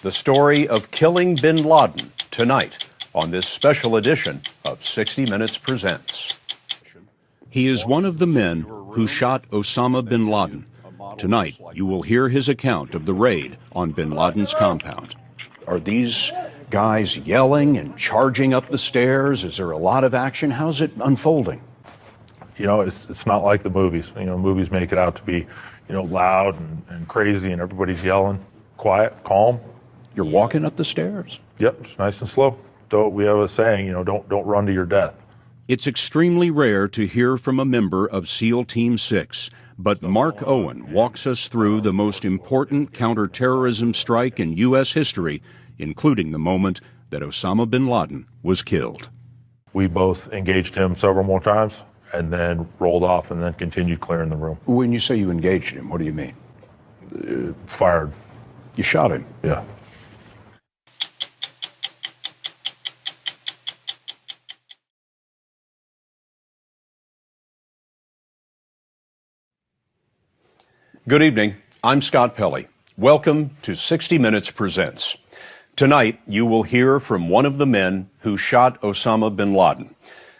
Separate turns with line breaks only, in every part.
the story of killing bin Laden tonight on this special edition of 60 Minutes Presents.
He is one of the men who shot Osama bin Laden. Tonight, you will hear his account of the raid on bin Laden's compound.
Are these guys yelling and charging up the stairs? Is there a lot of action? How's it unfolding?
You know, it's not like the movies. You know, movies make it out to be, loud and crazy and everybody's yelling. Quiet, calm.
You're walking up the stairs?
Yep, just nice and slow. So we have a saying, don't run to your death.
It's extremely rare to hear from a member of SEAL Team 6, but Mark Owen walks us through the most important counterterrorism strike in U.S. history, including the moment that Osama bin Laden was killed.
We both engaged him several more times and then rolled off and then continued clearing the room.
When you say you engaged him, what do you mean?
Fired.
You shot him?
Yeah.
Good evening. I'm Scott Pelley. Welcome to 60 Minutes Presents. Tonight, you will hear from one of the men who shot Osama bin Laden.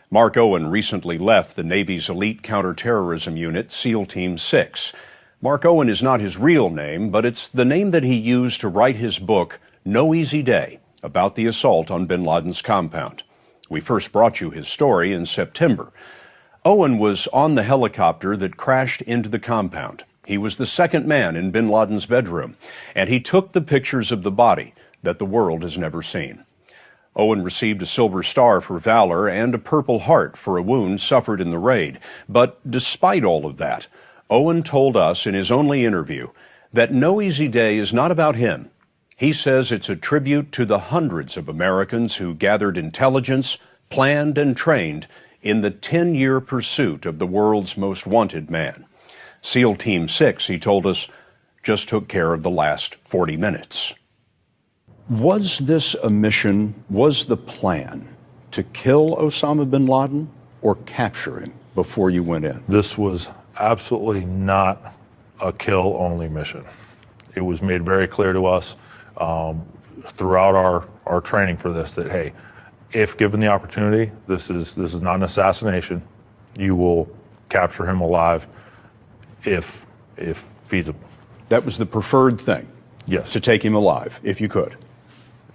Mark Owen recently left the Navy's elite counterterrorism unit, SEAL Team 6. Mark Owen is not his real name, but it's the name that he used to write his book, No Easy Day, about the assault on bin Laden's compound. We first brought you his story in September. Owen was on the helicopter that crashed into the compound. He was the second man in bin Laden's bedroom, and he took the pictures of the body that the world has never seen. Owen received a Silver Star for valor and a Purple Heart for a wound suffered in the raid. But despite all of that, Owen told us in his only interview that No Easy Day is not about him. He says it's a tribute to the hundreds of Americans who gathered intelligence, planned and trained in the 10-year pursuit of the world's most wanted man. SEAL Team 6, he told us, just took care of the last 40 minutes. Was this a mission, was the plan to kill Osama bin Laden or capture him before you went in?
This was absolutely not a kill-only mission. It was made very clear to us throughout our training for this that, hey, if given the opportunity, this is not an assassination. You will capture him alive if feasible.
That was the preferred thing?
Yes.
To take him alive, if you could?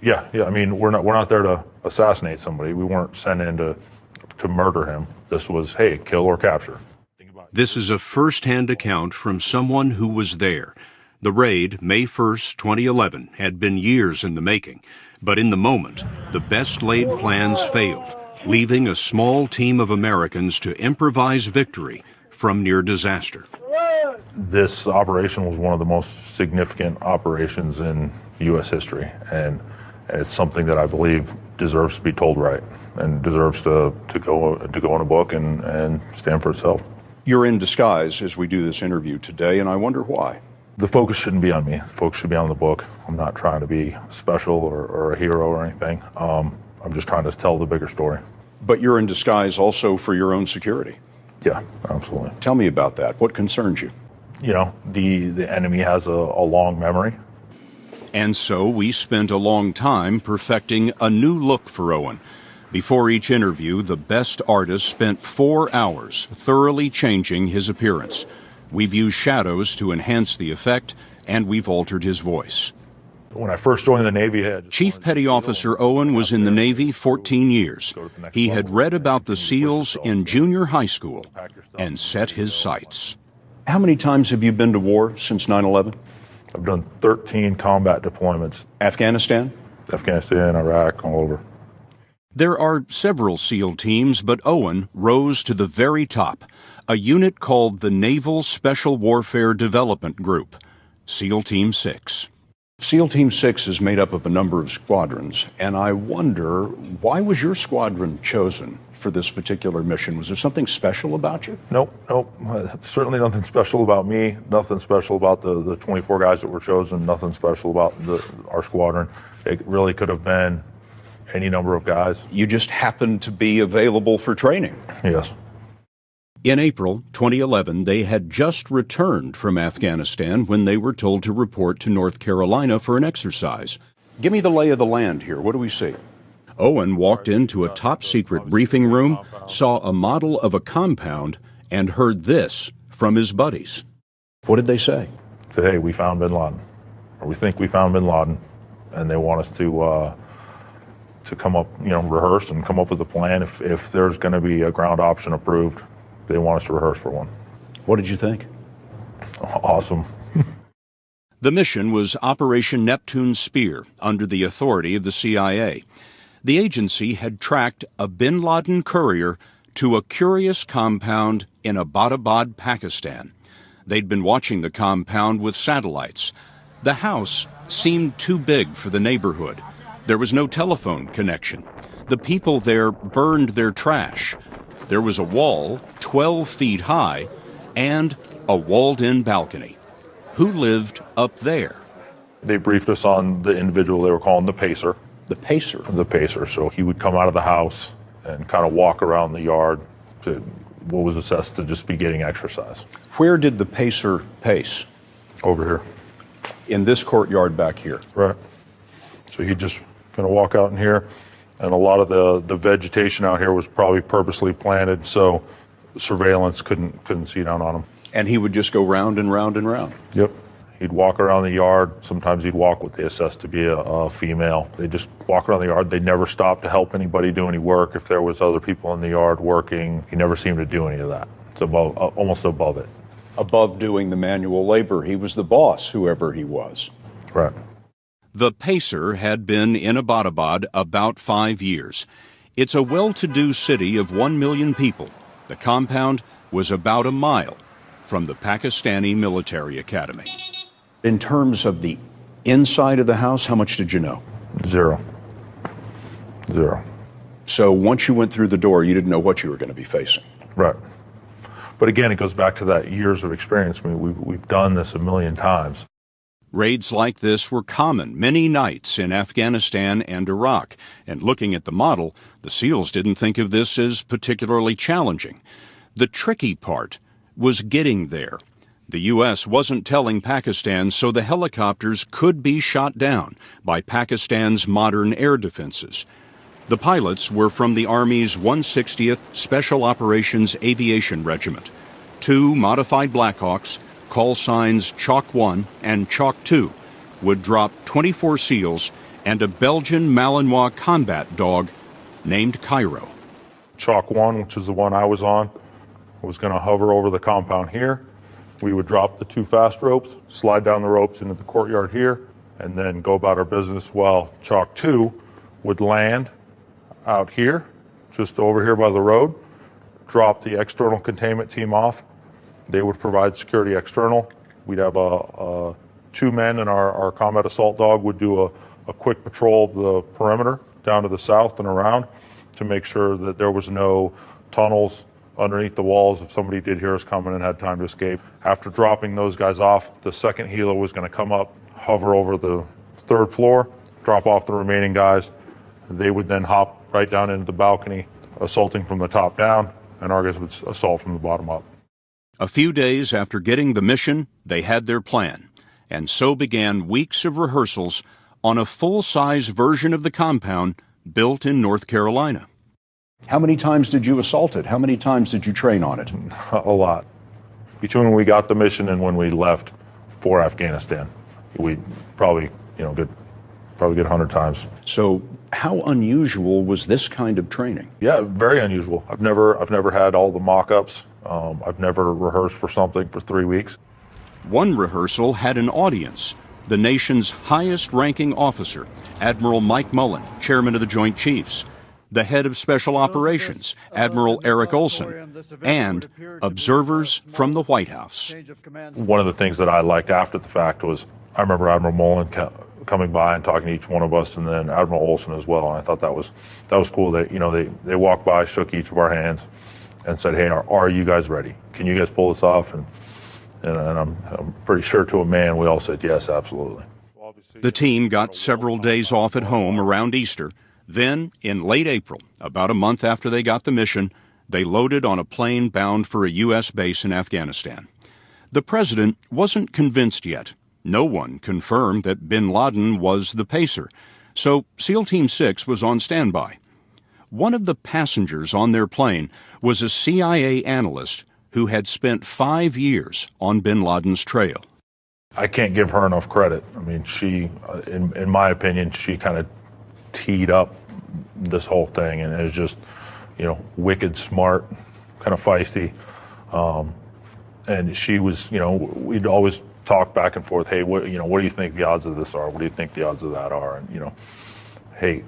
Yeah. I mean, we're not there to assassinate somebody. We weren't sent in to murder him. This was, hey, kill or capture.
This is a first-hand account from someone who was there. The raid, May 1st, 2011, had been years in the making. But in the moment, the best-laid plans failed, leaving a small team of Americans to improvise victory from near disaster.
This operation was one of the most significant operations in U.S. history, and it's something that I believe deserves to be told right and deserves to go in a book and stand for itself.
You're in disguise as we do this interview today, and I wonder why.
The focus shouldn't be on me. The focus should be on the book. I'm not trying to be special or a hero or anything. I'm just trying to tell the bigger story.
But you're in disguise also for your own security.
Yeah, absolutely.
Tell me about that. What concerns you?
The enemy has a long memory.
And so we spent a long time perfecting a new look for Owen. Before each interview, the best artist spent 4 hours thoroughly changing his appearance. We've used shadows to enhance the effect, and we've altered his voice.
When I first joined the Navy,
Chief Petty Officer Owen was in the Navy 14 years. He had read about the SEALs in junior high school and set his sights.
How many times have you been to war since 9/11?
I've done 13 combat deployments.
Afghanistan,
Iraq, all over.
There are several SEAL teams, but Owen rose to the very top, a unit called the Naval Special Warfare Development Group, SEAL Team 6.
SEAL Team 6 is made up of a number of squadrons, and I wonder, why was your squadron chosen for this particular mission? Was there something special about you?
Nope. Certainly nothing special about me, nothing special about the 24 guys that were chosen, nothing special about our squadron. It really could have been any number of guys.
You just happened to be available for training.
Yes.
In April 2011, they had just returned from Afghanistan when they were told to report to North Carolina for an exercise.
Give me the lay of the land here. What do we see?
Owen walked into a top-secret briefing room, saw a model of a compound, and heard this from his buddies.
What did they say?
Said, hey, we found bin Laden, or we think we found bin Laden, and they want us to come up, rehearse and come up with a plan. If there's going to be a ground option approved, they want us to rehearse for one.
What did you think?
Awesome.
The mission was Operation Neptune Spear, under the authority of the CIA. The agency had tracked a bin Laden courier to a curious compound in Abbottabad, Pakistan. They'd been watching the compound with satellites. The house seemed too big for the neighborhood. There was no telephone connection. The people there burned their trash. There was a wall 12 feet high and a walled-in balcony. Who lived up there?
They briefed us on the individual they were calling the Pacer.
The Pacer?
The Pacer. So he would come out of the house and kind of walk around the yard to what was assessed to just be getting exercise.
Where did the Pacer pace?
Over here.
In this courtyard back here?
Right. So he'd just kind of walk out in here, and a lot of the vegetation out here was probably purposely planted so surveillance couldn't see down on him.
And he would just go round and round and round?
Yep. He'd walk around the yard. Sometimes he'd walk what they assessed to be a female. They'd just walk around the yard. They never stopped to help anybody do any work. If there was other people in the yard working, he never seemed to do any of that. It's above, almost above it.
Above doing the manual labor. He was the boss, whoever he was.
Right.
The Pacer had been in Abbottabad about 5 years. It's a well-to-do city of 1 million people. The compound was about a mile from the Pakistani military academy.
In terms of the inside of the house, how much did you know?
Zero.
So once you went through the door, you didn't know what you were going to be facing.
Right. But again, it goes back to that years of experience. I mean, we've done this a million times.
Raids like this were common many nights in Afghanistan and Iraq, and looking at the model, the SEALs didn't think of this as particularly challenging. The tricky part was getting there. The U.S. wasn't telling Pakistan, so the helicopters could be shot down by Pakistan's modern air defenses. The pilots were from the Army's 160th Special Operations Aviation Regiment. 2 modified Blackhawks, call signs Chalk 1 and Chalk 2, would drop 24 SEALs and a Belgian Malinois combat dog named Cairo.
Chalk 1, which is the one I was on, was going to hover over the compound here. We would drop the 2 fast ropes, slide down the ropes into the courtyard here, and then go about our business while Chalk 2 would land out here, just over here by the road, drop the external containment team off. They would provide security external. We'd have 2 men, and our combat assault dog would do a quick patrol of the perimeter down to the south and around to make sure that there was no tunnels underneath the walls if somebody did hear us coming and had time to escape. After dropping those guys off, the second helo was going to come up, hover over the 3rd floor, drop off the remaining guys. They would then hop right down into the balcony, assaulting from the top down, and our guys would assault from the bottom up.
A few days after getting the mission, they had their plan, and so began weeks of rehearsals on a full-size version of the compound built in North Carolina.
How many times did you assault it? How many times did you train on it?
A lot. Between when we got the mission and when we left for Afghanistan, we probably get 100 times.
So how unusual was this kind of training?
Yeah, very unusual. I've never had all the mock-ups. I've never rehearsed for something for 3 weeks.
One rehearsal had an audience. The nation's highest-ranking officer, Admiral Mike Mullen, chairman of the Joint Chiefs, the head of Special Operations, Admiral Eric Olson, and observers from the White House.
One of the things that I liked after the fact was I remember Admiral Mullen coming by and talking to each one of us, and then Admiral Olson as well. And I thought that was cool. They walked by, shook each of our hands, and said, "Hey, are you guys ready? Can you guys pull this off?" And I'm pretty sure to a man we all said yes, absolutely.
The team got several days off at home around Easter. Then, in late April, about a month after they got the mission, they loaded on a plane bound for a U.S. base in Afghanistan. The president wasn't convinced yet. No one confirmed that bin Laden was the pacer, so SEAL Team 6 was on standby. One of the passengers on their plane was a CIA analyst who had spent 5 years on bin Laden's trail.
I can't give her enough credit. I mean, she, in my opinion, she kind of teed up this whole thing and is just, wicked smart, kind of feisty. And she was, we'd always talk back and forth. Hey, what do you think the odds of this are? What do you think the odds of that are? And, hey,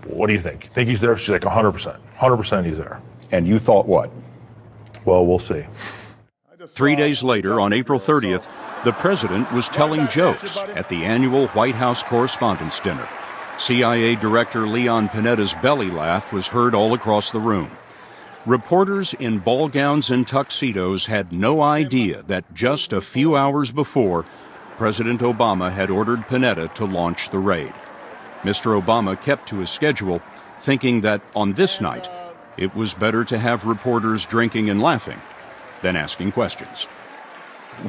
what do you think? You think he's there? She's like 100%. 100% he's there.
And you thought what?
Well, we'll see.
3 days later, on April 30th, the president was telling jokes at the annual White House Correspondents' Dinner. CIA Director Leon Panetta's belly laugh was heard all across the room. Reporters in ball gowns and tuxedos had no idea that just a few hours before, President Obama had ordered Panetta to launch the raid. Mr. Obama kept to his schedule, thinking that on this night, it was better to have reporters drinking and laughing than asking questions.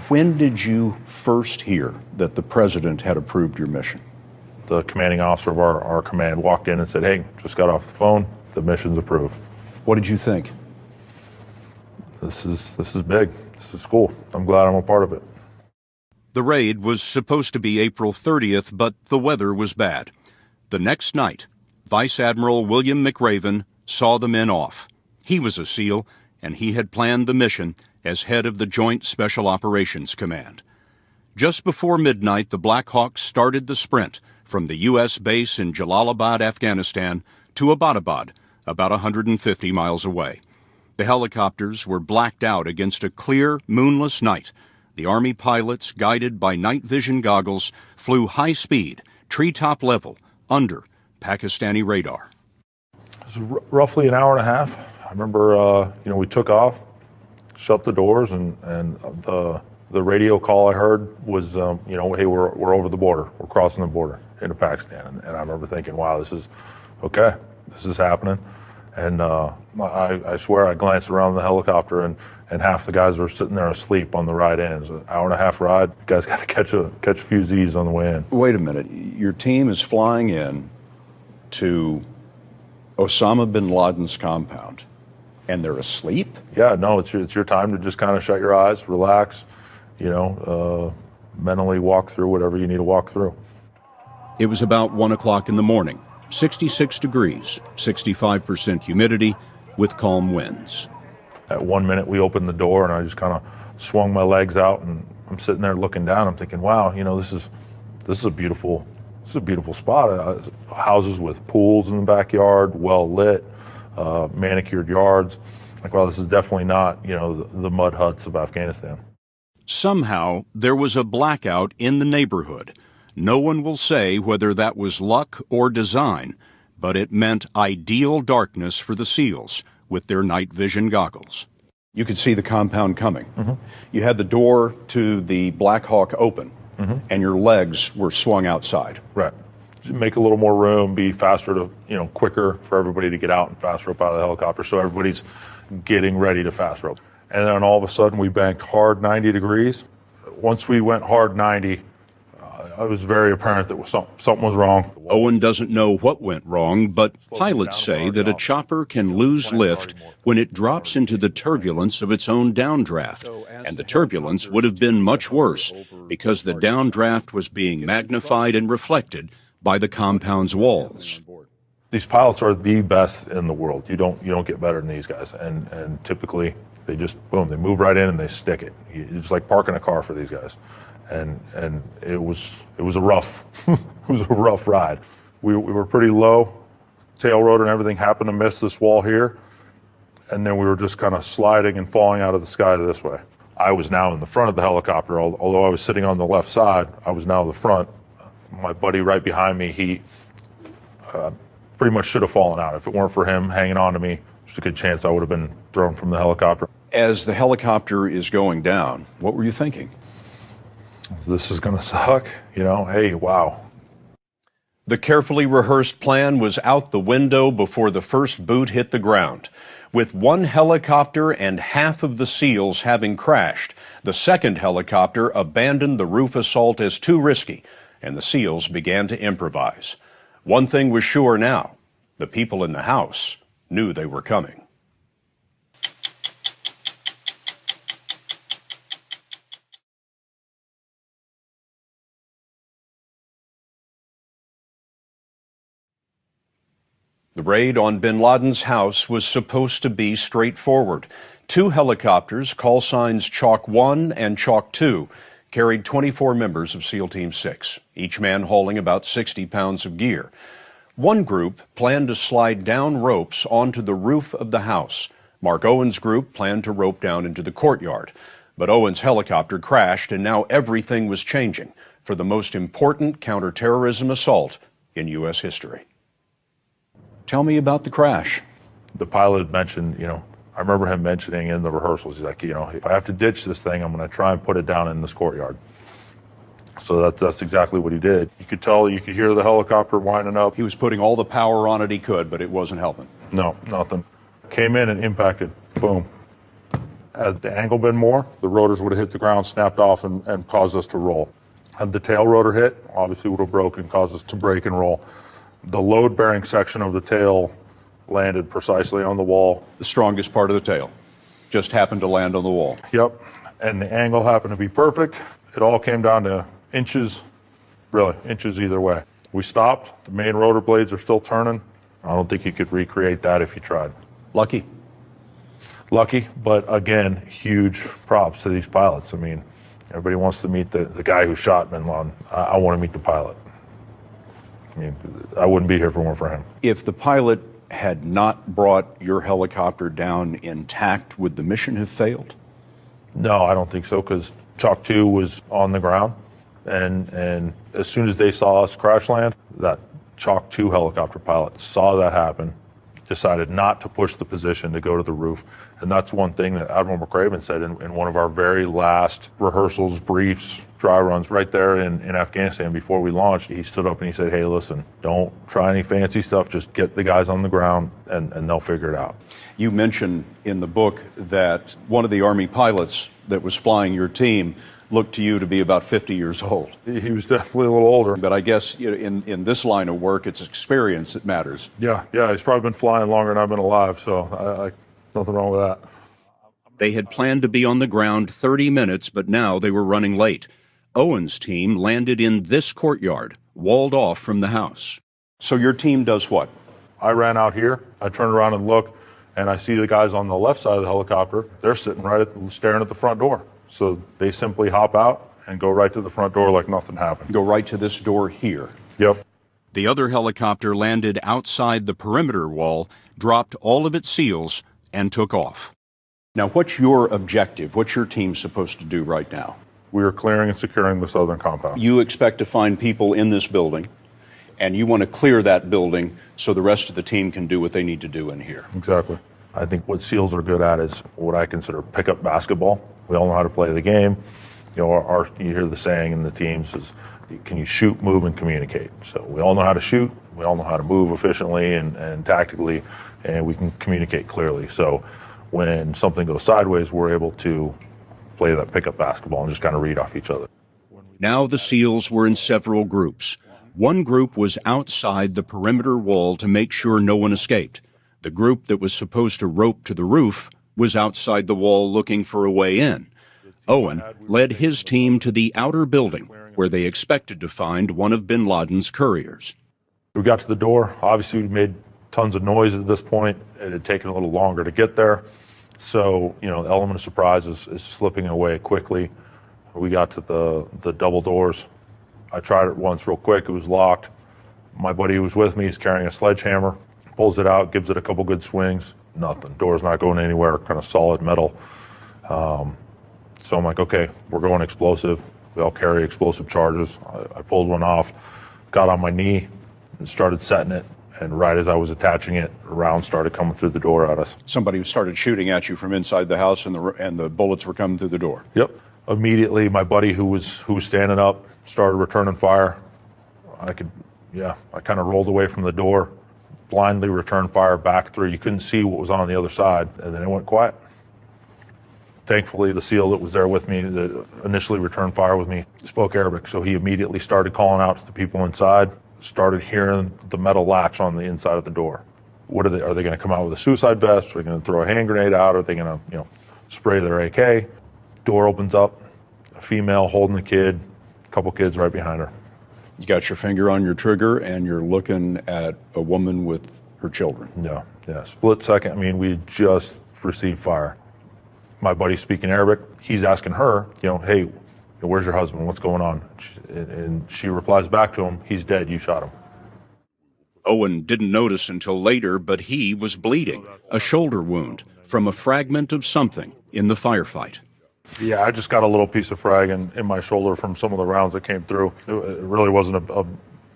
When did you first hear that the president had approved your mission?
The commanding officer of our command walked in and said, hey, just got off the phone, the mission's approved.
What did you think?
This is big. This is cool. I'm glad I'm a part of it.
The raid was supposed to be April 30th, but the weather was bad. The next night, Vice Admiral William McRaven saw the men off. He was a SEAL, and he had planned the mission as head of the Joint Special Operations Command. Just before midnight, the Black Hawks started the sprint from the U.S. base in Jalalabad, Afghanistan, to Abbottabad, about 150 miles away. The helicopters were blacked out against a clear, moonless night. The Army pilots, guided by night vision goggles, flew high speed, treetop level, under Pakistani radar.
It was roughly an hour and a half. I remember, we took off, shut the doors, and the radio call I heard was, hey, we're over the border. We're crossing the border into Pakistan. And I remember thinking, wow, this is okay. This is happening. And I swear I glanced around the helicopter and half the guys were sitting there asleep on the ride in. It was an hour and a half ride. You guys got to catch a few Z's on the way in.
Wait a minute. Your team is flying in to Osama bin Laden's compound, and they're asleep?
Yeah, no, it's your time to just kind of shut your eyes, relax, mentally walk through whatever you need to walk through.
It was about 1 o'clock in the morning, 66 degrees, 65% humidity, with calm winds.
At 1 minute, we opened the door, and I just kind of swung my legs out, and I'm sitting there looking down. I'm thinking, wow, this is a beautiful spot. Houses with pools in the backyard, well lit, manicured yards. Like, wow, this is definitely not, the mud huts of Afghanistan.
Somehow, there was a blackout in the neighborhood. No one will say whether that was luck or design, but it meant ideal darkness for the SEALs with their night vision goggles.
You could see the compound coming.
Mm-hmm.
You had the door to the Black Hawk open,
mm-hmm.
and your legs were swung outside.
Right. Make a little more room, be faster to, quicker for everybody to get out and fast rope out of the helicopter, so everybody's getting ready to fast rope. And then all of a sudden we banked hard 90 degrees. Once we went hard 90, it was very apparent that something was wrong.
Owen doesn't know what went wrong, but pilots say that a chopper can lose lift when it drops into the turbulence of its own downdraft. And the turbulence would have been much worse because the downdraft was being magnified and reflected by the compound's walls.
These pilots are the best in the world. You don't get better than these guys. And typically they just, boom, they move right in and they stick it. It's just like parking a car for these guys. And it was a rough ride. We were pretty low, tail rotor and everything happened to miss this wall here, and then we were just kind of sliding and falling out of the sky this way. I was now in the front of the helicopter, although I was sitting on the left side. I was now the front. My buddy right behind me, he pretty much should have fallen out. If it weren't for him hanging on to me, there's a good chance I would have been thrown from the helicopter.
As the helicopter is going down, what were you thinking?
This is going to suck, hey, wow.
The carefully rehearsed plan was out the window before the first boot hit the ground. With one helicopter and half of the SEALs having crashed, the second helicopter abandoned the roof assault as too risky, and the SEALs began to improvise. One thing was sure now: the people in the house knew they were coming. The raid on bin Laden's house was supposed to be straightforward. 2 helicopters, call signs Chalk 1 and Chalk 2, carried 24 members of SEAL Team 6, each man hauling about 60 pounds of gear. One group planned to slide down ropes onto the roof of the house. Mark Owen's group planned to rope down into the courtyard. But Owen's helicopter crashed, and now everything was changing for the most important counterterrorism assault in U.S. history. Tell me about the crash.
The pilot mentioned, I remember him mentioning in the rehearsals, he's like, if I have to ditch this thing, I'm going to try and put it down in this courtyard. So that's exactly what he did. You could hear the helicopter winding up.
He was putting all the power on it he could, but it wasn't helping.
No, nothing. Came in and impacted. Boom. Had the angle been more, the rotors would have hit the ground, snapped off, and caused us to roll. Had the tail rotor hit, obviously would have broken, caused us to break and roll. The load-bearing section of the tail landed precisely on the wall.
The strongest part of the tail just happened to land on the wall.
Yep, and the angle happened to be perfect. It all came down to inches, really, inches either way. We stopped. The main rotor blades are still turning. I don't think you could recreate that if you tried.
Lucky?
Lucky, but again, huge props to these pilots. I mean, everybody wants to meet the guy who shot bin Laden. I want to meet the pilot. I mean, I wouldn't be here if it weren't for him.
If the pilot had not brought your helicopter down intact, would the mission have failed?
No, I don't think so, because Chalk 2 was on the ground, and as soon as they saw us crash land, that Chalk 2 helicopter pilot saw that happen, decided not to push the position to go to the roof. And that's one thing that Admiral McRaven said in one of our very last rehearsals, briefs, dry runs right there in Afghanistan before we launched. He stood up and he said, hey, listen, don't try any fancy stuff. Just get the guys on the ground and they'll figure it out.
You mentioned in the book that one of the Army pilots that was flying your team looked to you to be about 50 years old.
He was definitely a little older.
But I guess in this line of work, it's experience that matters.
Yeah, he's probably been flying longer than I've been alive, so nothing wrong with that.
They had planned to be on the ground 30 minutes, but now they were running late. Owen's team landed in this courtyard, walled off from the house. So your team does what?
I ran out here, I turned around and looked, and I see the guys on the left side of the helicopter. They're sitting staring at the front door. So they simply hop out and go right to the front door like nothing happened.
Go right to this door here.
Yep.
The other helicopter landed outside the perimeter wall, dropped all of its SEALs, and took off. Now, what's your objective? What's your team supposed to do right now?
We are clearing and securing the southern compound.
You expect to find people in this building, and you want to clear that building so the rest of the team can do what they need to do in here.
Exactly. I think what SEALs are good at is what I consider pickup basketball. We all know how to play the game. You hear the saying in the teams is, can you shoot, move, and communicate? So we all know how to shoot. We all know how to move efficiently and tactically, and we can communicate clearly. So when something goes sideways, we're able to play that pickup basketball and just kind of read off each other.
Now the SEALs were in several groups. One group was outside the perimeter wall to make sure no one escaped. The group that was supposed to rope to the roof was outside the wall looking for a way in. Owen led his team to the outer building where they expected to find one of bin Laden's couriers.
We got to the door. Obviously, we made tons of noise at this point. It had taken a little longer to get there. So, the element of surprise is slipping away quickly. We got to the double doors. I tried it once real quick. It was locked. My buddy who was with me is carrying a sledgehammer, pulls it out, gives it a couple good swings. Nothing. Door's not going anywhere, kind of solid metal. So I'm like, okay, we're going explosive. We all carry explosive charges. I pulled one off, got on my knee, and started setting it. And right as I was attaching it, a round started coming through the door at us.
Somebody started shooting at you from inside the house, and the bullets were coming through the door.
Yep. Immediately, my buddy who was standing up started returning fire. I could Yeah, I kind of rolled away from the door, blindly returned fire back through. You couldn't see what was on the other side, and then it went quiet. Thankfully, the SEAL that was there with me, that initially returned fire with me, spoke Arabic, so he immediately started calling out to the people inside, started hearing the metal latch on the inside of the door. Are they going to come out with a suicide vest? Are they going to throw a hand grenade out? Are they going to, spray their AK? Door opens up, a female holding a kid, a couple kids right behind her.
You got your finger on your trigger and you're looking at a woman with her children.
Yeah, split second. I mean, we just received fire. My buddy speaking Arabic, he's asking her, hey, where's your husband? What's going on? And she replies back to him, he's dead, you shot him.
Owen didn't notice until later, but he was bleeding, a shoulder wound from a fragment of something in the firefight.
Yeah, I just got a little piece of frag in my shoulder from some of the rounds that came through. It really wasn't a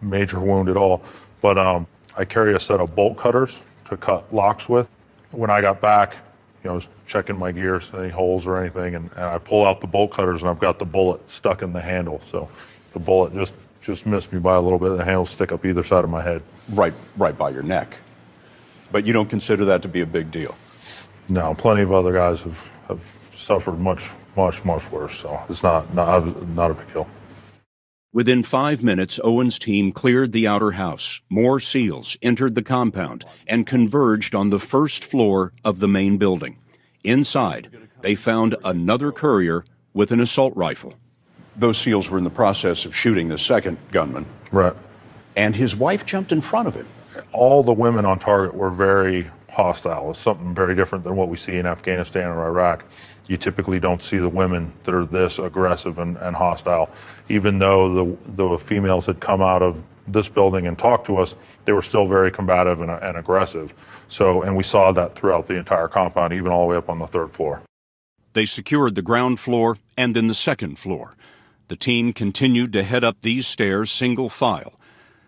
major wound at all, but I carry a set of bolt cutters to cut locks with. When I got back, I was checking my gears, any holes or anything, and I pull out the bolt cutters and I've got the bullet stuck in the handle. So the bullet just missed me by a little bit. The handle stick up either side of my head.
Right by your neck. But you don't consider that to be a big deal?
No, plenty of other guys have suffered much worse, so it's not a big deal.
Within 5 minutes, Owen's team cleared the outer house. More SEALs entered the compound and converged on the first floor of the main building. Inside, they found another courier with an assault rifle.
Those SEALs were in the process of shooting the second gunman.
Right.
And his wife jumped in front of him.
All the women on target were very hostile. It's something very different than what we see in Afghanistan or Iraq. You typically don't see the women that are this aggressive and hostile. Even though the females had come out of this building and talked to us, they were still very combative and aggressive. And we saw that throughout the entire compound, even all the way up on the third floor.
They secured the ground floor and then the second floor. The team continued to head up these stairs single file.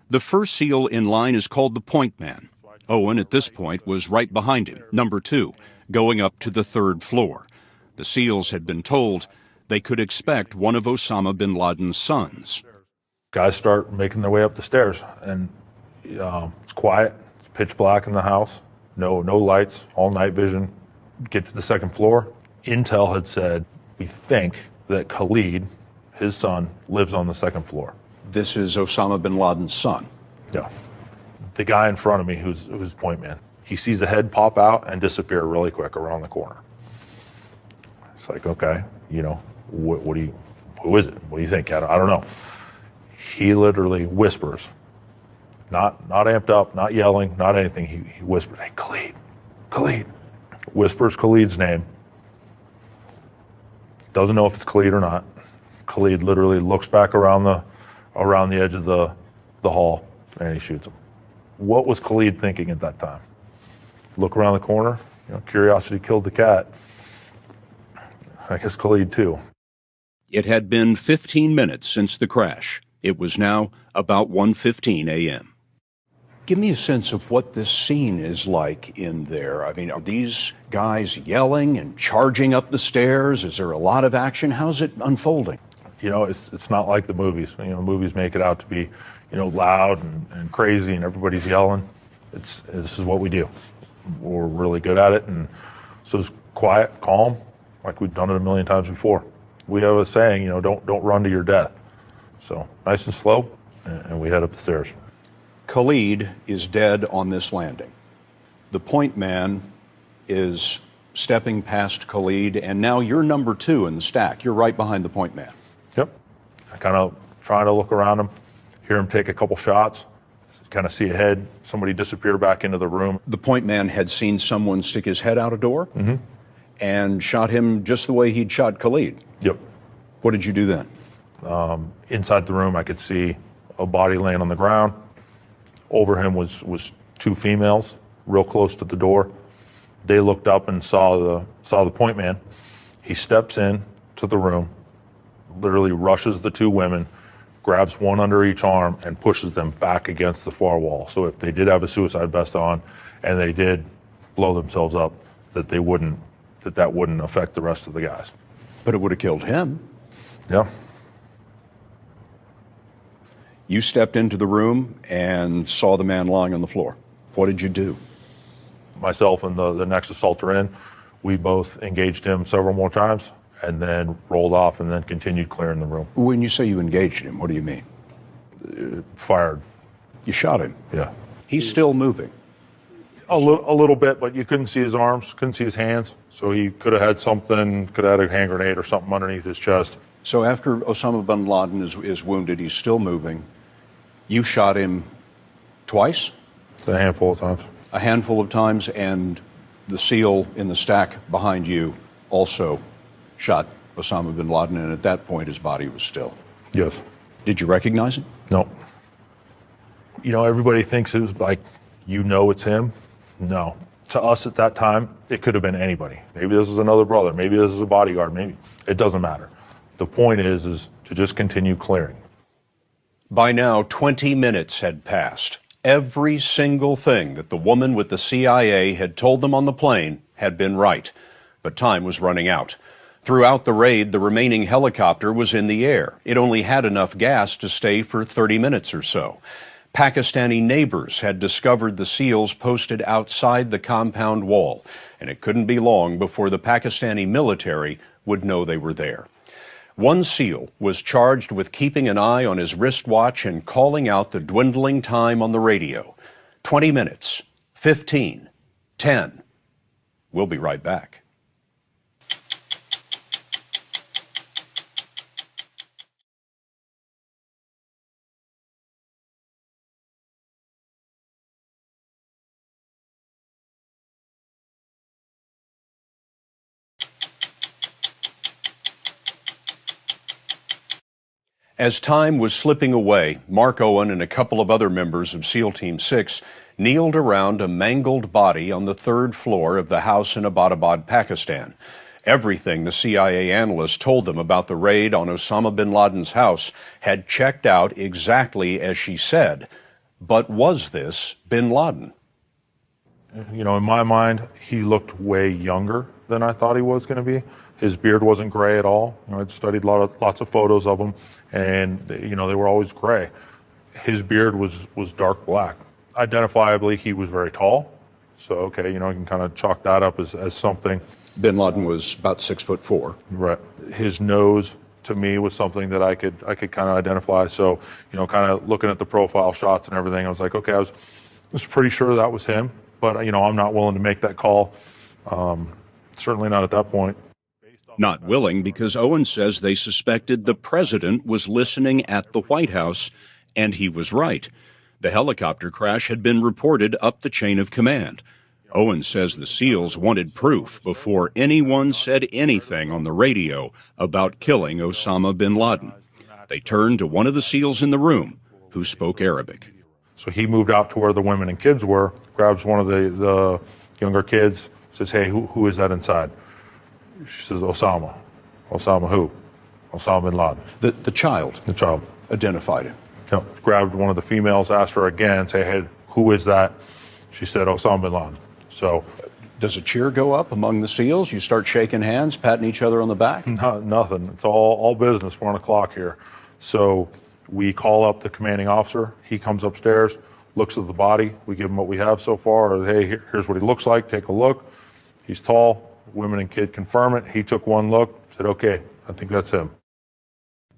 The first SEAL in line is called the point man. Owen, at this point, was right behind him, number 2, going up to the third floor. The SEALs had been told they could expect one of Osama bin Laden's sons.
Guys start making their way up the stairs, and it's quiet. It's pitch black in the house. No lights, all night vision. Get to the second floor. Intel had said, we think that Khalid, his son, lives on the second floor.
This is Osama bin Laden's son.
Yeah. The guy in front of me, who's point man, he sees the head pop out and disappear really quick around the corner. It's like, okay, who is it? What do you think? I don't know. He literally whispers, not amped up, not yelling, not anything. He whispered, hey, Khalid. Whispers Khalid's name. Doesn't know if it's Khalid or not. Khalid literally looks back around the edge of the hall and he shoots him. What was Khalid thinking at that time? Look around the corner, curiosity killed the cat. I guess Khalid too.
It had been 15 minutes since the crash. It was now about 1:15 a.m.
Give me a sense of what this scene is like in there. I mean, are these guys yelling and charging up the stairs? Is there a lot of action? How's it unfolding?
It's not like the movies. Movies make it out to be, loud and crazy and everybody's yelling. This is what we do. We're really good at it, and so it's quiet, calm, like we've done it a million times before. We have a saying, don't run to your death. So nice and slow, and we head up the stairs.
Khalid is dead on this landing. The point man is stepping past Khalid, and now you're number 2 in the stack. You're right behind the point man.
Yep. I kind of trying to look around him, hear him take a couple shots, kind of see a head, somebody disappear back into the room.
The point man had seen someone stick his head out a door and shot him just the way he'd shot Khalid.
Yep.
What did you do then?
Inside the room, I could see a body laying on the ground. Over him was 2 females, real close to the door. They looked up and saw the point man. He steps in to the room, literally rushes the 2 women, grabs one under each arm and pushes them back against the far wall. So if they did have a suicide vest on and they did blow themselves up, that wouldn't affect the rest of the guys.
But it would have killed him.
Yeah.
You stepped into the room and saw the man lying on the floor. What did you do?
Myself and the next assaulter in, we both engaged him several more times and then rolled off and then continued clearing the room.
When you say you engaged him, what do you mean?
Fired.
You shot him?
Yeah.
He's still moving?
A little bit, but you couldn't see his arms, couldn't see his hands. So he could have had something, could have had a hand grenade or something underneath his chest.
So after Osama bin Laden is wounded, he's still moving. You shot him twice?
A handful of times.
A handful of times, and the SEAL in the stack behind you also shot Osama bin Laden, and at that point his body was still.
Yes.
Did you recognize him?
No. You know, everybody thinks it was like, it's him. No. To us at that time, it could have been anybody. Maybe this is another brother. Maybe this is a bodyguard. Maybe. It doesn't matter. The point is to just continue clearing.
By now, 20 minutes had passed. Every single thing that the woman with the CIA had told them on the plane had been right. But time was running out. Throughout the raid, the remaining helicopter was in the air. It only had enough gas to stay for 30 minutes or so. Pakistani neighbors had discovered the SEALs posted outside the compound wall, and it couldn't be long before the Pakistani military would know they were there. One SEAL was charged with keeping an eye on his wristwatch and calling out the dwindling time on the radio. 20 minutes, 15, 10. We'll be right back. As time was slipping away, Mark Owen and a couple of other members of SEAL Team 6 kneeled around a mangled body on the third floor of the house in Abbottabad, Pakistan. Everything the CIA analyst told them about the raid on Osama bin Laden's house had checked out exactly as she said. But was this bin Laden?
You know, in my mind, he looked way younger than I thought he was going to be. His beard wasn't gray at all. You know, I'd studied lots of photos of him, and they were always gray. His beard was dark black. Identifiably, he was very tall. So, okay, you can kind of chalk that up as something.
Bin Laden was about 6'4".
Right. His nose, to me, was something that I could kind of identify. So, kind of looking at the profile shots and everything, I was like, okay, I was pretty sure that was him. But, I'm not willing to make that call. Certainly not at that point.
Not willing because Owen says they suspected the president was listening at the White House, and he was right. The helicopter crash had been reported up the chain of command. Owen says the SEALs wanted proof before anyone said anything on the radio about killing Osama bin Laden. They turned to one of the SEALs in the room, who spoke Arabic.
So he moved out to where the women and kids were, grabs one of the younger kids, says, hey, who is that inside? She says, Osama. Osama who? Osama bin Laden.
The child?
The child.
Identified him?
Yep. Grabbed one of the females, asked her again, say, hey, who is that? She said, Osama bin Laden. So.
Does a cheer go up among the SEALs? You start shaking hands, patting each other on the back?
Nothing. It's all business. We're on a clock here. So we call up the commanding officer. He comes upstairs, looks at the body. We give him what we have so far. Hey, here's what he looks like. Take a look. He's tall. Women and kid confirm it. He took one look, said, okay, I think that's him.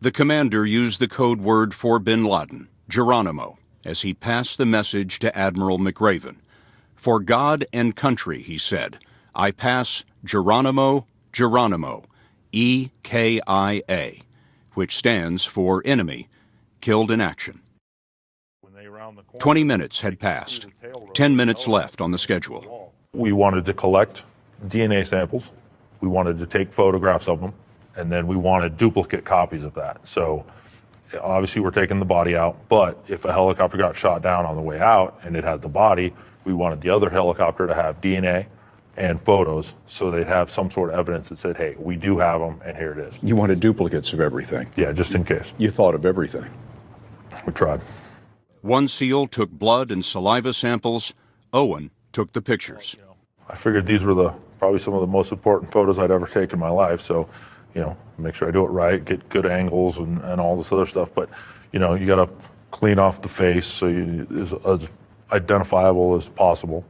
The commander used the code word for bin Laden, Geronimo, as he passed the message to Admiral McRaven. For God and country, he said, I pass Geronimo, Geronimo, EKIA, which stands for enemy, killed in action. 20 minutes had passed. 10 minutes left on the schedule.
We wanted to collect DNA samples. We wanted to take photographs of them, and then we wanted duplicate copies of that. So obviously we're taking the body out, but if a helicopter got shot down on the way out and it had the body, we wanted the other helicopter to have DNA and photos so they'd have some sort of evidence that said, hey, we do have them, and here it is.
You wanted duplicates of everything?
Yeah, just in case.
You thought of everything?
We tried.
One SEAL took blood and saliva samples. Owen took the pictures.
I figured these were probably some of the most important photos I'd ever take in my life. So, make sure I do it right, get good angles and all this other stuff. But, you got to clean off the face so it's as identifiable as possible.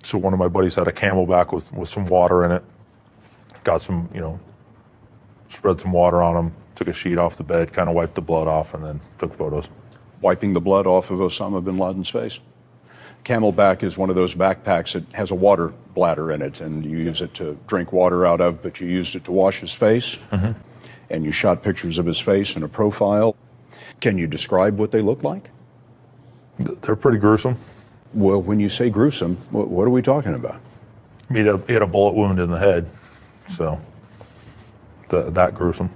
So one of my buddies had a Camelback with some water in it. Got some, spread some water on him, took a sheet off the bed, kind of wiped the blood off, and then took photos.
Wiping the blood off of Osama bin Laden's face. Camelback is one of those backpacks that has a water bladder in it, and you use it to drink water out of, but you used it to wash his face, and you shot pictures of his face in a profile. Can you describe what they look like?
They're pretty gruesome.
Well, when you say gruesome, what are we talking about?
He had a bullet wound in the head, so that gruesome.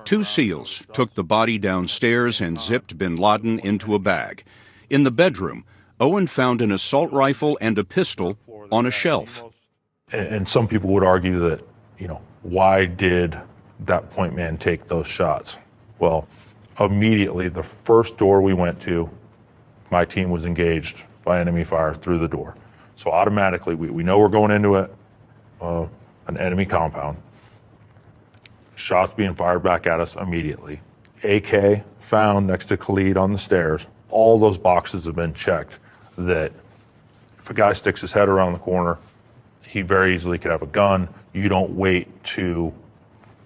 2 SEALs took the body downstairs and zipped bin Laden into a bag. In the bedroom, Owen found an assault rifle and a pistol on a shelf.
And some people would argue that, why did that point man take those shots? Well, immediately, the first door we went to, my team was engaged by enemy fire through the door. So automatically, we know we're going into an enemy compound. Shots being fired back at us immediately. AK found next to Khalid on the stairs. All those boxes have been checked that if a guy sticks his head around the corner, he very easily could have a gun. You don't wait to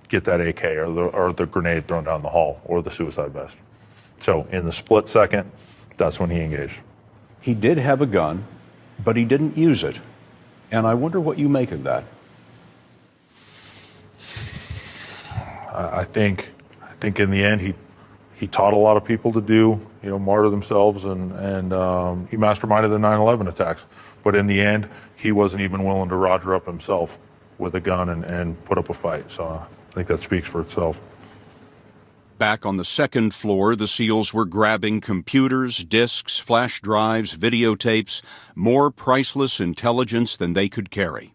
get that AK or the grenade thrown down the hall or the suicide vest. So in the split second, that's when he engaged.
He did have a gun, but he didn't use it. And I wonder what you make of that.
I think in the end, he taught a lot of people to do, martyr themselves, and he masterminded the 9/11 attacks. But in the end, he wasn't even willing to roger up himself with a gun and put up a fight. So I think that speaks for itself.
Back on the second floor, the SEALs were grabbing computers, disks, flash drives, videotapes, more priceless intelligence than they could carry.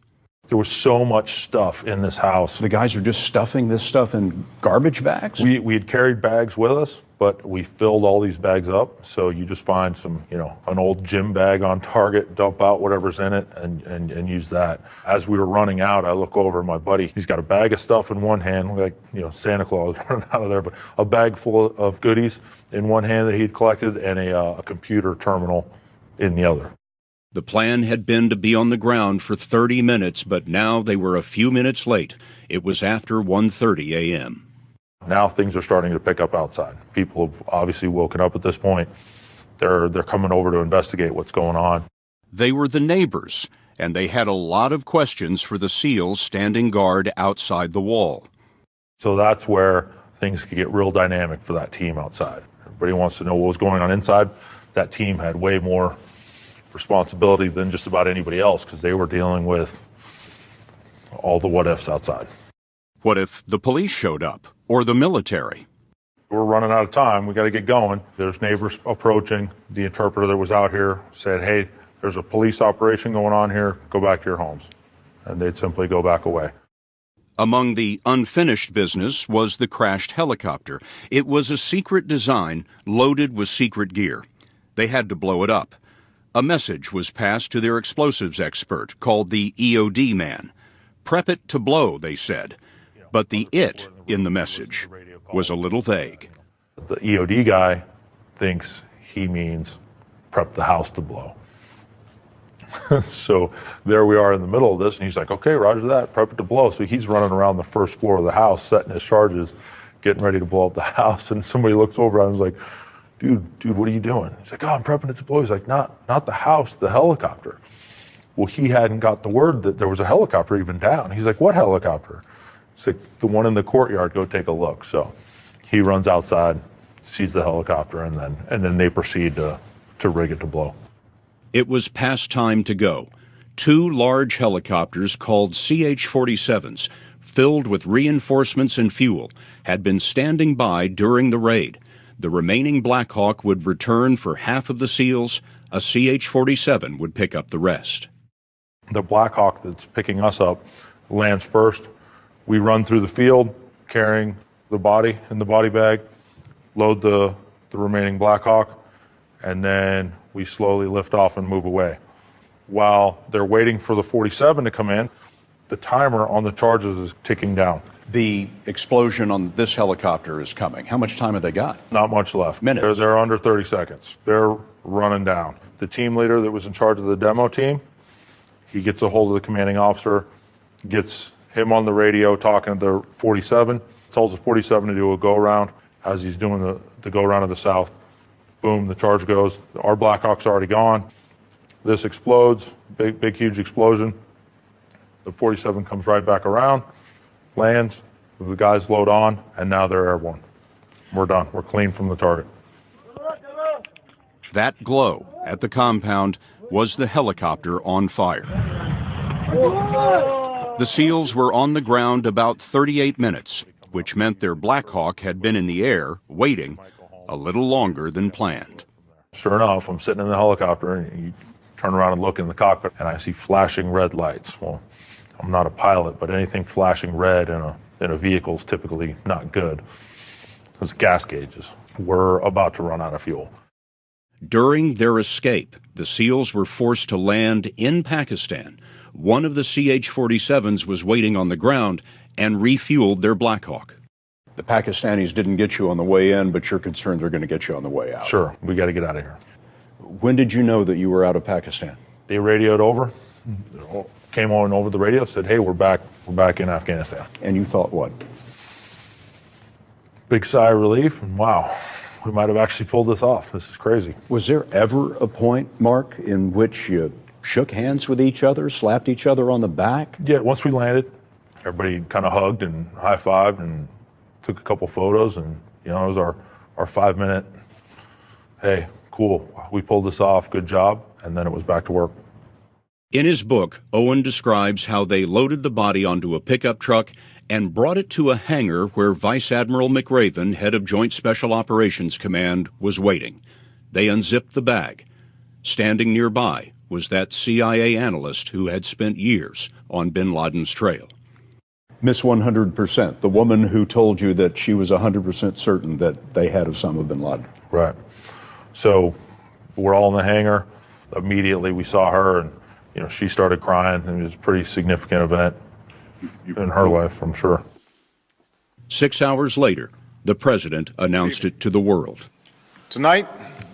There was so much stuff in this house.
The guys are just stuffing this stuff in garbage bags?
We had carried bags with us, but we filled all these bags up. So you just find some, an old gym bag on Target, dump out whatever's in it, and use that. As we were running out, I look over at my buddy. He's got a bag of stuff in one hand, like, Santa Claus running out of there, but a bag full of goodies in one hand that he'd collected, and a computer terminal in the other.
The plan had been to be on the ground for 30 minutes, but now they were a few minutes late. It was after 1:30 a.m.
Now things are starting to pick up outside. People have obviously woken up at this point. They're coming over to investigate what's going on.
They were the neighbors, and they had a lot of questions for the SEALs standing guard outside the wall.
So that's where things could get real dynamic for that team outside. Everybody wants to know what was going on inside. That team had way more responsibility than just about anybody else because they were dealing with all the what ifs outside.
What if the police showed up or the military?
We're running out of time. We got to get going. There's neighbors approaching. The interpreter that was out here said, "Hey, there's a police operation going on here. Go back to your homes." And they'd simply go back away.
Among the unfinished business was the crashed helicopter. It was a secret design loaded with secret gear. They had to blow it up. A message was passed to their explosives expert, called the EOD man. Prep it to blow, they said. But the "it" in the message was a little vague.
The EOD guy thinks he means prep the house to blow. So there we are in the middle of this, and he's like, "Okay, roger that, prep it to blow." So he's running around the first floor of the house, setting his charges, getting ready to blow up the house. And somebody looks over at him and is like, dude, what are you doing? He's like, "Oh, I'm prepping it to blow." He's like, not the house, the helicopter. Well, he hadn't got the word that there was a helicopter even down. He's like, "What helicopter?" It's like, "The one in the courtyard, go take a look." So he runs outside, sees the helicopter, and then they proceed to rig it to blow.
It was past time to go. 2 large helicopters called CH-47s, filled with reinforcements and fuel, had been standing by during the raid. The remaining Black Hawk would return for half of the SEALs. A CH-47 would pick up the rest.
The Black Hawk that's picking us up lands first. We run through the field carrying the body in the body bag, load the remaining Black Hawk, and then we slowly lift off and move away. While they're waiting for the 47 to come in, the timer on the charges is ticking down.
The explosion on this helicopter is coming. How much time have they got?
Not much left.
Minutes.
They're under 30 seconds. They're running down. The team leader that was in charge of the demo team, he gets a hold of the commanding officer, gets him on the radio talking to the 47, tells the 47 to do a go-around. As he's doing the go-around of the south, boom, the charge goes. Our Black Hawk's already gone. This explodes, big, huge explosion. The 47 comes right back around, lands, the guys load on, and now they're airborne. We're done. We're clean from the target.
That glow at the compound was the helicopter on fire. The SEALs were on the ground about 38 minutes, which meant their Black Hawk had been in the air, waiting, a little longer than planned.
Sure enough, I'm sitting in the helicopter, and you turn around and look in the cockpit, and I see flashing red lights. Well, I'm not a pilot, but anything flashing red in a vehicle is typically not good. Those gas gauges. We're about to run out of fuel.
During their escape, the SEALs were forced to land in Pakistan. One of the CH-47s was waiting on the ground and refueled their Black Hawk.
The Pakistanis didn't get you on the way in, but you're concerned they're going to get you on the way out.
Sure, we got to get out of here.
When did you know that you were out of Pakistan?
They radioed over, came on over the radio, said, "Hey, we're back in Afghanistan."
And you thought what?
Big sigh of relief, and wow, we might have actually pulled this off. This is crazy.
Was there ever a point, Mark, in which you shook hands with each other, slapped each other on the back?
Yeah, once we landed, everybody kind of hugged and high-fived and took a couple photos, and it was our 5-minute, hey, cool, we pulled this off, good job, and then it was back to work.
In his book, Owen describes how they loaded the body onto a pickup truck and brought it to a hangar where Vice Admiral McRaven, head of Joint Special Operations Command, was waiting. They unzipped the bag. Standing nearby was that CIA analyst who had spent years on bin Laden's trail.
Miss 100%, the woman who told you that she was 100% certain that they had Osama bin Laden.
Right. So we're all in the hangar. Immediately we saw her, and she started crying. It was a pretty significant event in her life, I'm sure.
6 hours later, the president announced it to the world.
Tonight,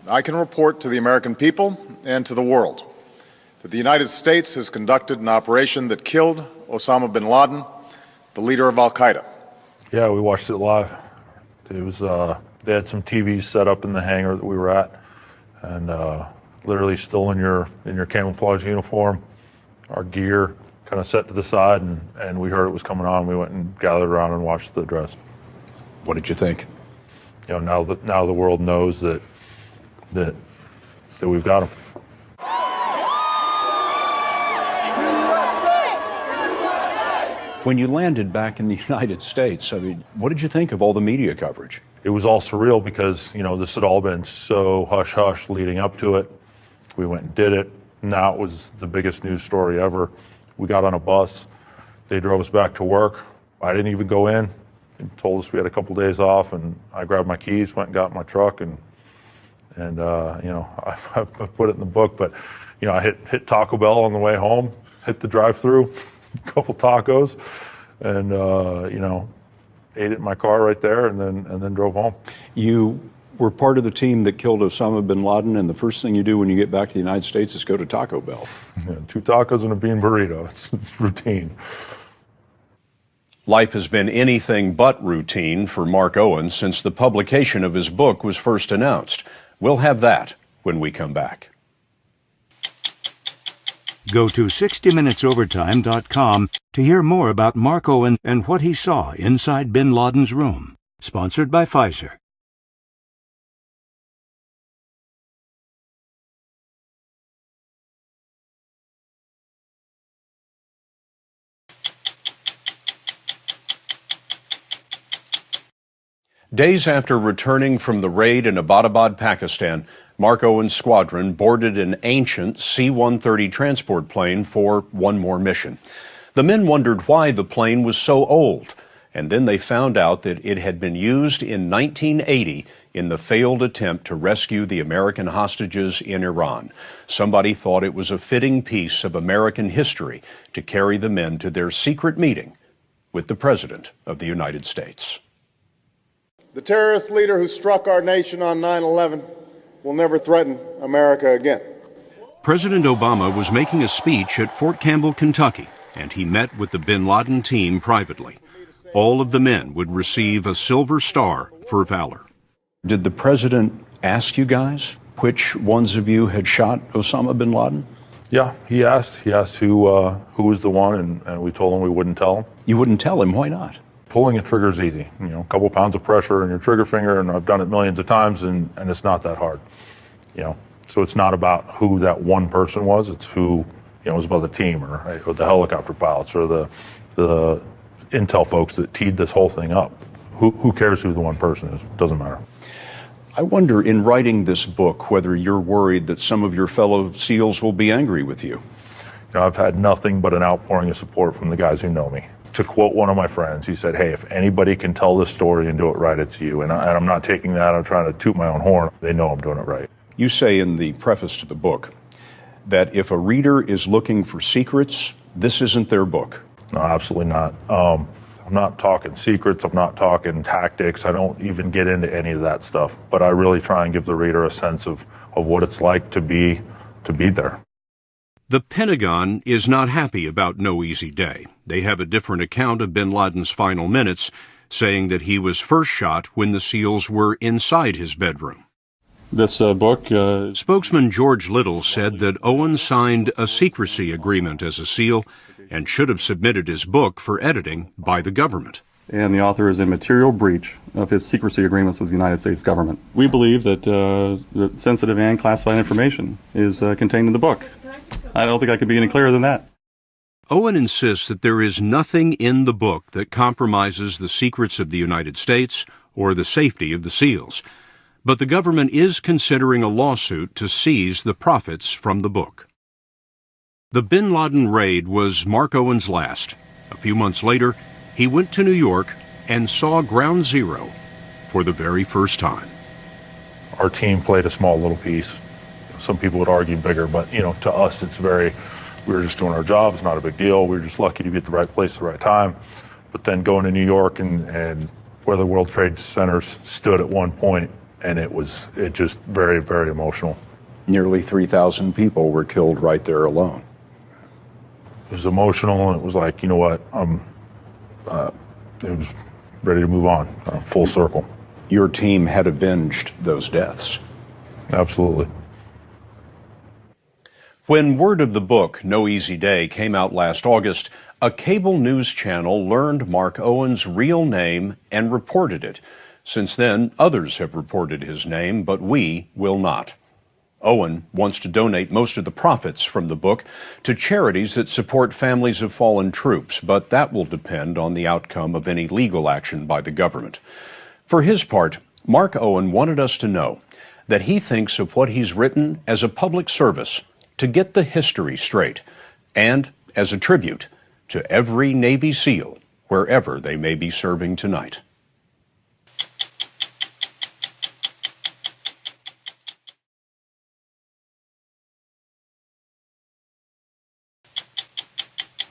I can report to the American people and to the world that the United States has conducted an operation that killed Osama bin Laden, the leader of al-Qaeda.
Yeah, we watched it live. It was they had some TVs set up in the hangar that we were at, and literally still in your camouflage uniform, our gear kind of set to the side, and we heard it was coming on. We went and gathered around and watched the address.
What did you think?
Now the world knows that we've got him.
When you landed back in the United States, what did you think of all the media coverage?
It was all surreal because, this had all been so hush-hush leading up to it. We went and did it. Now it was the biggest news story ever. We got on a bus. They drove us back to work. I didn't even go in. They told us we had a couple days off, and I grabbed my keys, went and got in my truck, and I put it in the book, but, I hit Taco Bell on the way home, hit the drive-thru, a couple tacos, and ate it in my car right there, and then drove home. You
were part of the team that killed Osama bin Laden, and the first thing you do when you get back to the United States is go to Taco Bell.
Yeah, 2 tacos and a bean burrito. It's routine.
Life has been anything but routine for Mark Owen since the publication of his book was first announced. We'll have that when we come back.
Go to 60minutesovertime.com to hear more about Mark Owen and what he saw inside bin Laden's room. Sponsored by Pfizer.
Days after returning from the raid in Abbottabad, Pakistan, Mark Owen's squadron boarded an ancient C-130 transport plane for one more mission. The men wondered why the plane was so old, and then they found out that it had been used in 1980 in the failed attempt to rescue the American hostages in Iran. Somebody thought it was a fitting piece of American history to carry the men to their secret meeting with the President of the United States.
The terrorist leader who struck our nation on 9/11 will never threaten America again.
President Obama was making a speech at Fort Campbell, Kentucky, and he met with the bin Laden team privately. All of the men would receive a Silver Star for valor.
Did the President ask you guys which ones of you had shot Osama bin Laden?
Yeah, he asked who was the one, and we told him we wouldn't tell him.
You wouldn't tell him, why not?
Pulling a trigger is easy. You know, a couple pounds of pressure in your trigger finger, and I've done it millions of times, and it's not that hard. You know, so it's not about who that one person was, it's who, you know, it was about the team or the helicopter pilots or the intel folks that teed this whole thing up. Who cares who the one person is? It doesn't matter.
I wonder, in writing this book, whether you're worried that some of your fellow SEALs will be angry with you.
You know, I've had nothing but an outpouring of support from the guys who know me. To quote one of my friends, he said, "Hey, if anybody can tell this story and do it right, it's you." And I'm not taking that, I'm trying to toot my own horn. They know I'm doing it right. You
say in the preface to the book that if a reader is looking for secrets, this isn't their book.
No, absolutely not. I'm not talking secrets, I'm not talking tactics, I don't even get into any of that stuff. But I really try and give the reader a sense of what it's like to be there.
The Pentagon is not happy about No Easy Day. They have a different account of bin Laden's final minutes, saying that he was first shot when the SEALs were inside his bedroom.
This book...
Spokesman George Little said that Owen signed a secrecy agreement as a SEAL and should have submitted his book for editing by the government.
And the author is in material breach of his secrecy agreements with the United States government. We believe that sensitive and classified information is contained in the book. I don't think I could be any clearer than that.
Owen insists that there is nothing in the book that compromises the secrets of the United States or the safety of the SEALs. But the government is considering a lawsuit to seize the profits from the book. The bin Laden raid was Mark Owen's last. A few months later, he went to New York and saw Ground Zero for the very first time.
Our team played a small little piece. Some people would argue bigger, but you know, to us it's we were just doing our job, it's not a big deal. We were just lucky to be at the right place at the right time. But then going to New York and where the World Trade Centers stood at one point, and it just very, very emotional.
Nearly 3,000 people were killed right there alone.
It was emotional, and it was like, you know what, it was ready to move on, full circle.
Your team had avenged those deaths.
Absolutely.
When word of the book, No Easy Day, came out last August, a cable news channel learned Mark Owen's real name and reported it. Since then, others have reported his name, but we will not. Owen wants to donate most of the profits from the book to charities that support families of fallen troops, but that will depend on the outcome of any legal action by the government. For his part, Mark Owen wanted us to know that he thinks of what he's written as a public service to get the history straight, and as a tribute to every Navy SEAL, wherever they may be serving tonight.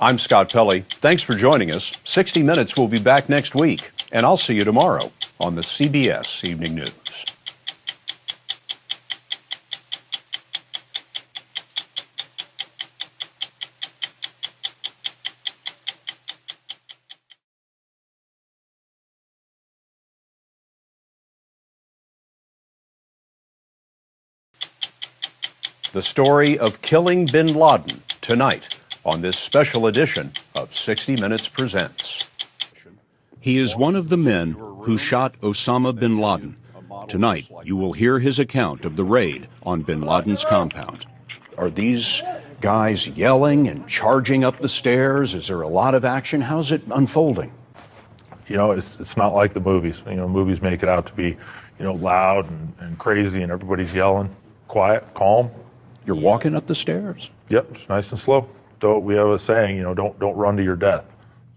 I'm Scott Pelley. Thanks for joining us. 60 Minutes will be back next week, and I'll see you tomorrow on the CBS Evening News. The story of killing bin Laden tonight on this special edition of 60 Minutes Presents. He is one of the men who shot Osama bin Laden. Tonight, you will hear his account of the raid on bin Laden's compound. Are these guys yelling and charging up the stairs? Is there a lot of action? How's it unfolding?
You know, it's not like the movies. You know, movies make it out to be, you know, loud and crazy and everybody's yelling. Quiet, calm.
You're walking up the stairs?
Yep, just nice and slow. So we have a saying, you know, don't run to your death.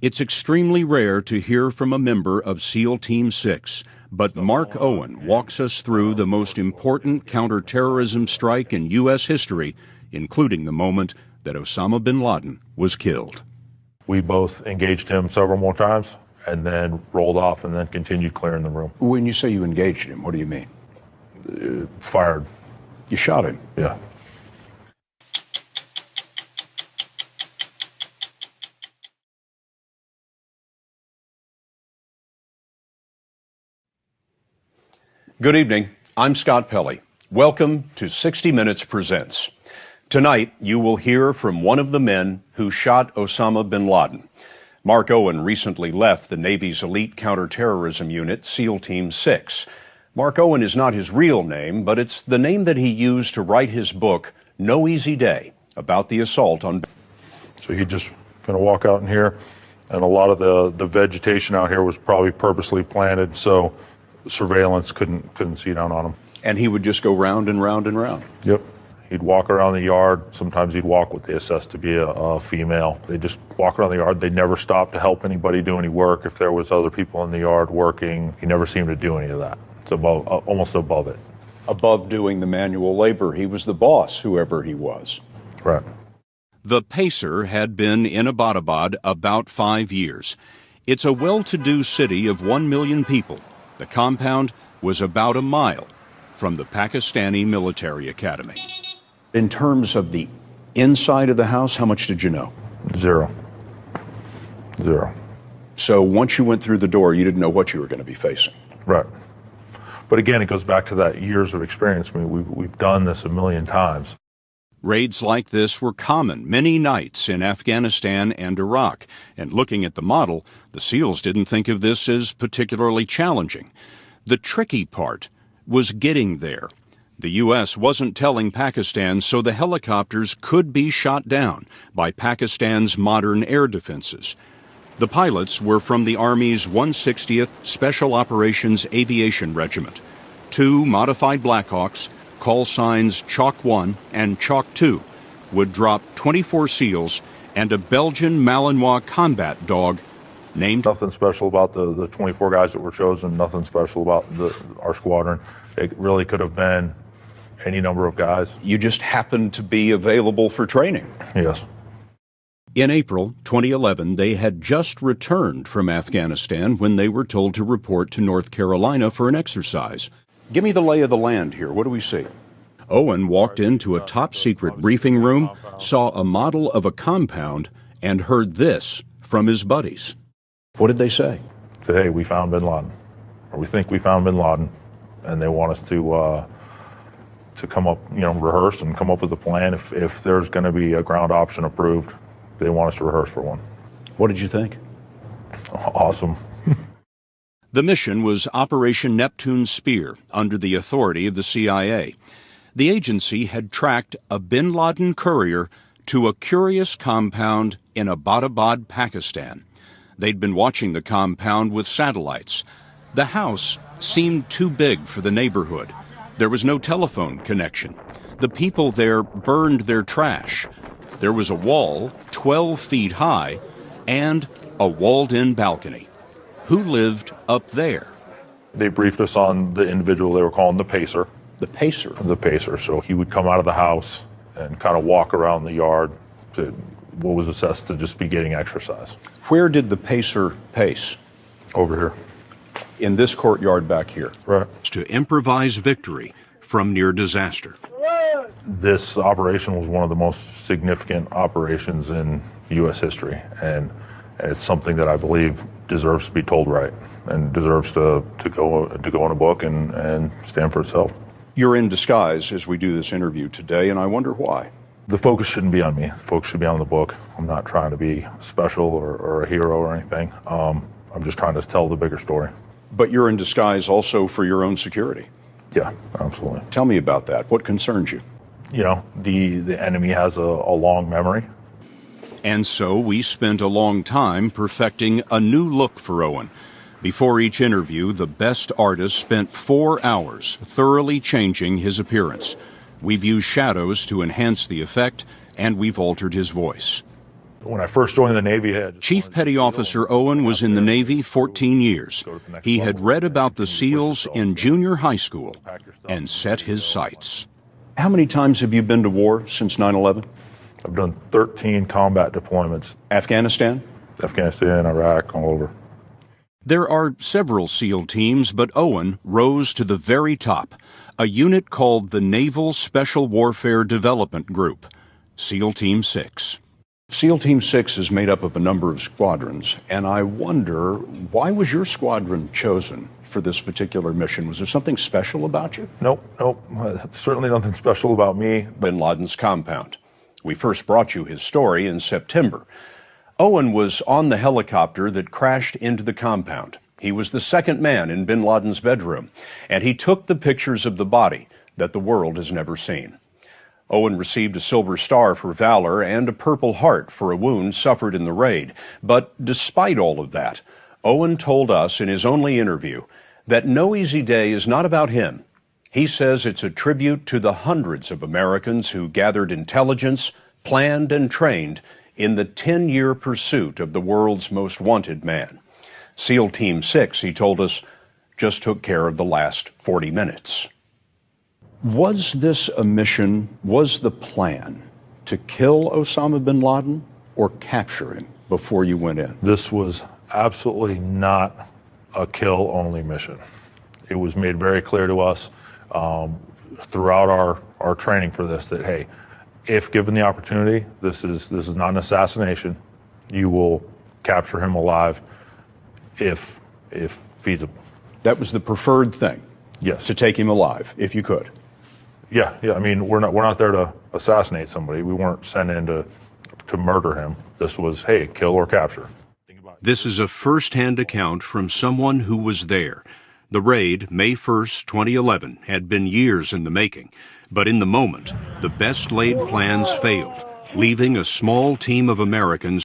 It's extremely rare to hear from a member of SEAL Team 6,
But Mark Owen walks us through the most important counterterrorism strike in U.S. history, including the moment that Osama bin Laden was killed.
We both engaged him several more times and then rolled off and then continued clearing the room.
When you say you engaged him, what do you mean?
Fired.
You shot him?
Yeah.
Good evening. I'm Scott Pelley. Welcome to 60 Minutes Presents. Tonight, you will hear from one of the men who shot Osama bin Laden. Mark Owen recently left the Navy's elite counterterrorism unit, SEAL Team 6. Mark Owen is not his real name, but it's the name that he used to write his book, No Easy Day, about the assault on...
So he just kind of walk out in here, and a lot of the vegetation out here was probably purposely planted so surveillance couldn't see down on him.
And he would just go round and round and round.
Yep. He'd walk around the yard. Sometimes he'd walk what they assessed to be a female. They just walk around the yard. They never stopped to help anybody do any work. If there was other people in the yard working, he never seemed to do any of that. It's above, almost above it.
Above doing the manual labor, he was the boss, whoever he was.
Correct.
The Pacer had been in Abbottabad about 5 years. It's a well-to-do city of 1 million people. The compound was about a mile from the Pakistani military academy.
In terms of the inside of the house, how much did you know?
Zero.
So once you went through the door, you didn't know what you were going to be facing.
Right. But again, it goes back to that years of experience. I mean, we've done this a million times.
Raids like this were common many nights in Afghanistan and Iraq, and looking at the model, the SEALs didn't think of this as particularly challenging. The tricky part was getting there. The U.S. wasn't telling Pakistan, so the helicopters could be shot down by Pakistan's modern air defenses. The pilots were from the Army's 160th Special Operations Aviation Regiment. 2 modified Blackhawks, call signs Chalk 1 and Chalk 2, would drop 24 SEALs and a Belgian Malinois combat dog named...
Nothing special about the 24 guys that were chosen, nothing special about our squadron. It really could have been any number of guys.
You just happened to be available for training.
Yes.
In April 2011, they had just returned from Afghanistan when they were told to report to North Carolina for an exercise.
Give me the lay of the land here. What do we see?
Owen walked into a top-secret briefing room, saw a model of a compound, and heard this from his buddies.
What did they say?
Today we found bin Laden, or we think we found bin Laden, and they want us to come up, rehearse and come up with a plan. If there's going to be a ground option approved, they want us to rehearse for one.
What did you think?
Awesome.
The mission was Operation Neptune Spear, under the authority of the CIA. The agency had tracked a bin Laden courier to a curious compound in Abbottabad, Pakistan. They'd been watching the compound with satellites. The house seemed too big for the neighborhood. There was no telephone connection. The people there burned their trash. There was a wall 12 feet high and a walled-in balcony. Who lived up there?
They briefed us on the individual they were calling the Pacer.
The Pacer?
The Pacer. So he would come out of the house and kind of walk around the yard to what was assessed to just be getting exercise.
Where did the Pacer pace?
Over here.
In this courtyard back here?
Right.
To improvise victory from near disaster.
This operation was one of the most significant operations in U.S. history, and it's something that I believe deserves to be told right and deserves to go in a book and stand for itself.
You're in disguise as we do this interview today, and I wonder why.
The focus shouldn't be on me. The focus should be on the book. I'm not trying to be special or a hero or anything. I'm just trying to tell the bigger story.
But you're in disguise also for your own security.
Yeah, absolutely.
Tell me about that. What concerns you?
You know, the enemy has a long memory.
And so we spent a long time perfecting a new look for Owen. Before each interview, the best artist spent 4 hours thoroughly changing his appearance. We've used shadows to enhance the effect, and we've altered his voice.
When I first joined the Navy,
Chief Petty Officer Owen was in the Navy 14 years. He had read about the SEALs in junior high school and set his sights.
How many times have you been to war since 9/11?
I've done 13 combat deployments.
Afghanistan?
Afghanistan, Iraq, all over.
There are several SEAL teams, but Owen rose to the very top, a unit called the Naval Special Warfare Development Group, SEAL Team 6.
SEAL Team 6 is made up of a number of squadrons, and I wonder, why was your squadron chosen for this particular mission? Was there something special about you?
Nope. Certainly nothing special about me.
Bin Laden's compound. We first brought you his story in September. Owen was on the helicopter that crashed into the compound. He was the second man in Bin Laden's bedroom, and he took the pictures of the body that the world has never seen. Owen received a Silver Star for valor and a Purple Heart for a wound suffered in the raid. But despite all of that, Owen told us in his only interview that no easy day is not about him. He says it's a tribute to the hundreds of Americans who gathered intelligence, planned and trained in the 10-year pursuit of the world's most wanted man. SEAL Team 6, he told us, just took care of the last 40 minutes. Was this a mission, was the plan to kill Osama bin Laden or capture him before you went in?
This was absolutely not a kill-only mission. It was made very clear to us throughout our training for this that, hey, if given the opportunity, this is not an assassination. You will capture him alive if feasible.
That was the preferred thing?
Yes.
To take him alive, if you could?
Yeah. I mean, we're not there to assassinate somebody. We weren't sent in to murder him. This was, hey, kill or capture.
This is a first-hand account from someone who was there. The raid, May 1st, 2011, had been years in the making, but in the moment, the best-laid plans failed, leaving a small team of Americans